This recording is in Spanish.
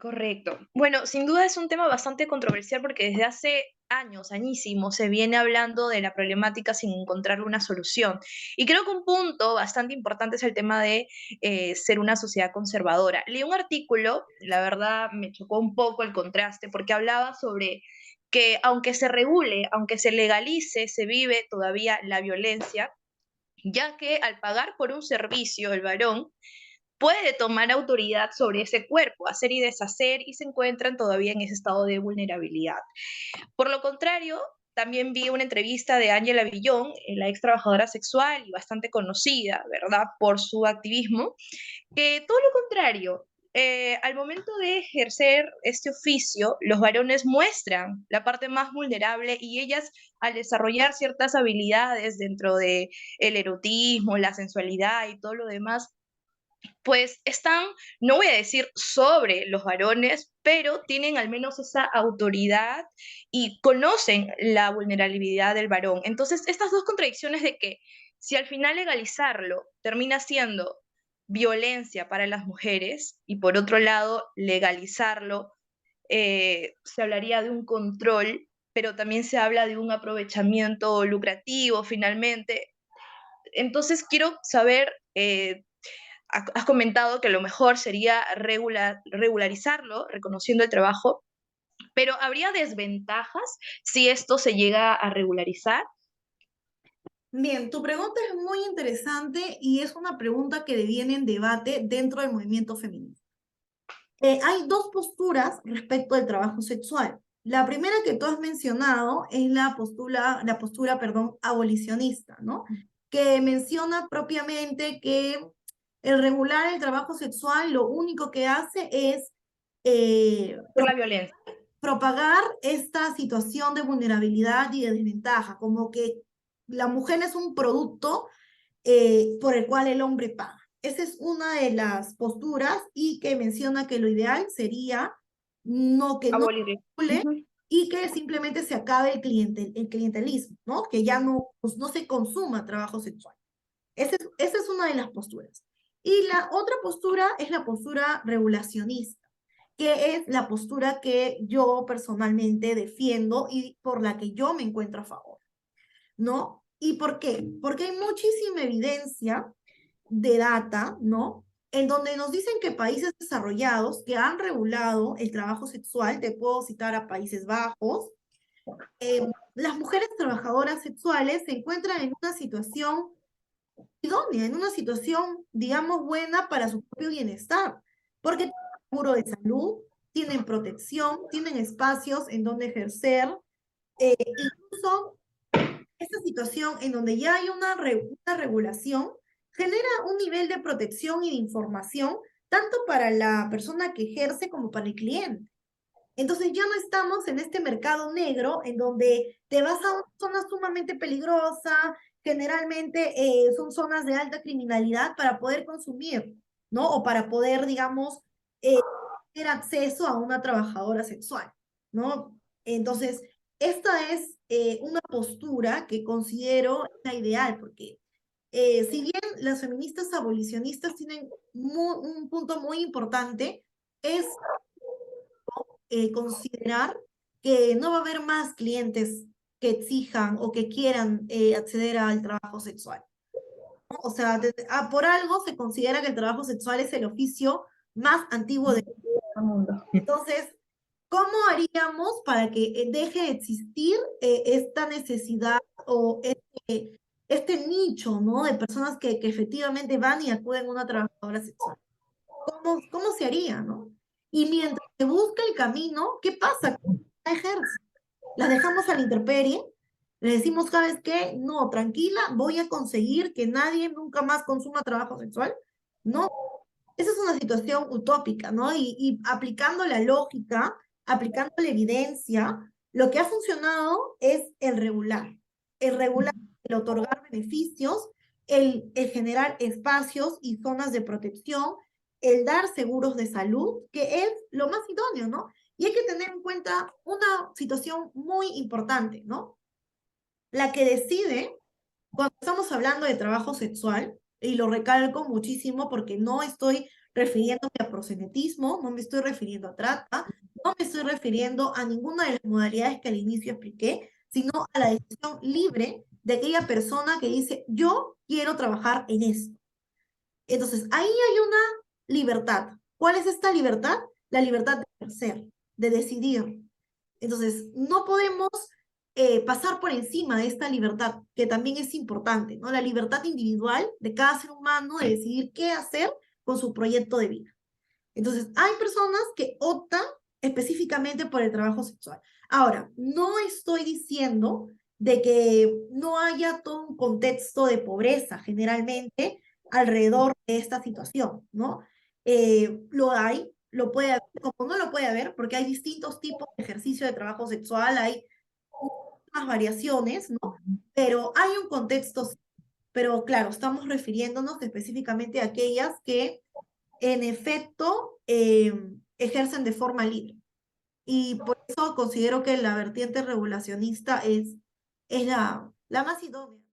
Correcto. Bueno, sin duda es un tema bastante controversial porque desde hace años, añísimos, se viene hablando de la problemática sin encontrar una solución. Y creo que un punto bastante importante es el tema de ser una sociedad conservadora. Leí un artículo, la verdad me chocó un poco el contraste, porque hablaba sobre que aunque se regule, aunque se legalice, se vive todavía la violencia, ya que al pagar por un servicio el varón puede tomar autoridad sobre ese cuerpo, hacer y deshacer, y se encuentran todavía en ese estado de vulnerabilidad. Por lo contrario, también vi una entrevista de Ángela Villón, la ex trabajadora sexual y bastante conocida, ¿verdad?, por su activismo, que todo lo contrario. Al momento de ejercer este oficio, los varones muestran la parte más vulnerable y ellas, al desarrollar ciertas habilidades dentro de el erotismo, la sensualidad y todo lo demás, pues están, no voy a decir sobre los varones, pero tienen al menos esa autoridad y conocen la vulnerabilidad del varón. Entonces, estas dos contradicciones de que si al final legalizarlo termina siendo violencia para las mujeres y por otro lado legalizarlo, se hablaría de un control, pero también se habla de un aprovechamiento lucrativo finalmente. Entonces, quiero saber, has comentado que lo mejor sería regularizarlo, reconociendo el trabajo, pero ¿habría desventajas si esto se llega a regularizar? Bien, tu pregunta es muy interesante y es una pregunta que deviene en debate dentro del movimiento feminista. Hay dos posturas respecto al trabajo sexual. La primera que tú has mencionado es la postura, abolicionista, ¿no? Que menciona propiamente que el regular el trabajo sexual lo único que hace es eh, Por la violencia. propagar esta situación de vulnerabilidad y de desventaja, como que la mujer es un producto por el cual el hombre paga. Esa es una de las posturas y que menciona que lo ideal sería que no Abolir. regule Ujú. y que simplemente se acabe el clientelismo, ¿no? Que ya no, pues, no se consuma trabajo sexual. Esa es una de las posturas. Y la otra postura es la postura regulacionista, que es la postura que yo personalmente defiendo y por la que yo me encuentro a favor, ¿no? ¿Y por qué? Porque hay muchísima evidencia de data, ¿no? En donde nos dicen que países desarrollados que han regulado el trabajo sexual, te puedo citar a Países Bajos, las mujeres trabajadoras sexuales se encuentran en una situación idónea, en una situación, digamos, buena para su propio bienestar, porque tienen seguro de salud, tienen protección, tienen espacios en donde ejercer, incluso esta situación en donde ya hay una regulación genera un nivel de protección y de información tanto para la persona que ejerce como para el cliente. Entonces ya no estamos en este mercado negro en donde te vas a una zona sumamente peligrosa, generalmente son zonas de alta criminalidad para poder consumir, ¿no? O para poder, digamos, tener acceso a una trabajadora sexual, ¿no? Entonces, esta es una postura que considero la ideal, porque si bien las feministas abolicionistas tienen un punto muy importante, es considerar que no va a haber más clientes que exijan o que quieran acceder al trabajo sexual, ¿no? O sea, por algo se considera que el trabajo sexual es el oficio más antiguo del Mundo. entonces, ¿cómo haríamos para que deje de existir esta necesidad o este nicho, ¿no? De personas que efectivamente van y acuden a una trabajadora sexual. ¿Cómo se haría, no? Y mientras se busca el camino, ¿qué pasa? La ejerce. Las dejamos a la intemperie, le decimos, ¿sabes qué? No, tranquila, voy a conseguir que nadie nunca más consuma trabajo sexual. No, esa es una situación utópica, ¿no? Y aplicando la lógica, aplicando la evidencia, lo que ha funcionado es el regular, el otorgar beneficios, el generar espacios y zonas de protección, el dar seguros de salud, que es lo más idóneo, ¿no? Y hay que tener en cuenta una situación muy importante, ¿no? La que decide cuando estamos hablando de trabajo sexual, y lo recalco muchísimo porque no estoy refiriéndome a proxenetismo, no me estoy refiriendo a trata, no me estoy refiriendo a ninguna de las modalidades que al inicio expliqué, sino a la decisión libre de aquella persona que dice, yo quiero trabajar en esto. Entonces, ahí hay una libertad. ¿Cuál es esta libertad? La libertad de ejercer, de decidir. Entonces, no podemos pasar por encima de esta libertad, que también es importante, ¿no? La libertad individual de cada ser humano de decidir qué hacer con su proyecto de vida. Entonces, hay personas que optan específicamente por el trabajo sexual. Ahora, no estoy diciendo de que no haya todo un contexto de pobreza generalmente alrededor de esta situación, ¿no? Lo hay, lo puede haber, como no lo puede haber, porque hay distintos tipos de ejercicio de trabajo sexual, hay unas variaciones, ¿no? Pero hay un contexto, pero claro, estamos refiriéndonos específicamente a aquellas que en efecto ejercen de forma libre. Y por eso considero que la vertiente regulacionista es la más idónea.